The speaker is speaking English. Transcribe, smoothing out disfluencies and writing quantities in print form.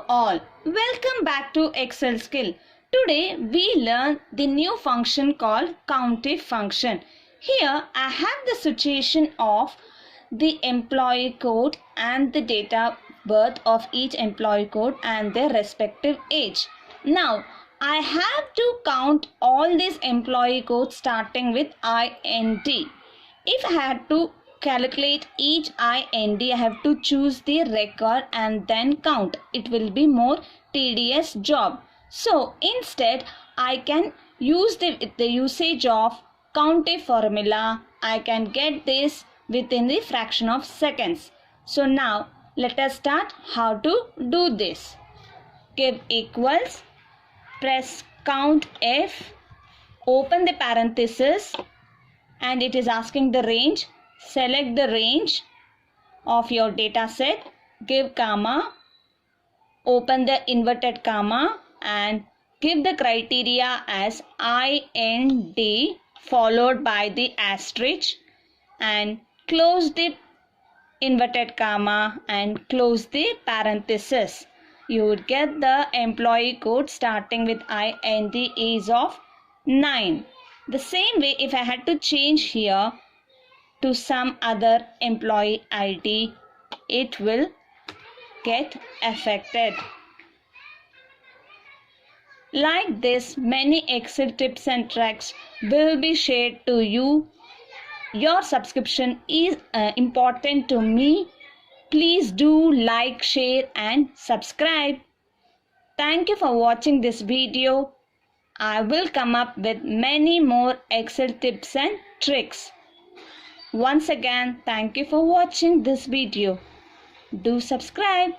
all, welcome back to Excel skill. Today we learn the new function called COUNTIF function. Here I have the situation of the employee code and the date of birth of each employee code and their respective age. Now I have to count all these employee codes starting with INT. If I had to calculate each IND, I have to choose the record and then count. It will be more tedious job. So instead I can use the usage of COUNTIF formula. I can get this within the fraction of seconds. So now let us start how to do this. Give equals, press COUNTIF, open the parenthesis, and it is asking the range. Select the range of your data set, give comma, open the inverted comma and give the criteria as IND followed by the asterisk and close the inverted comma and close the parenthesis. You would get the employee code starting with IND is of 9. The same way, if I had to change here to some other employee ID, it will get affected. Like this, many Excel tips and tricks will be shared to you. Your subscription is important to me. Please do like, share and subscribe. Thank you for watching this video. I will come up with many more Excel tips and tricks. Once again, thank you for watching this video. Do subscribe.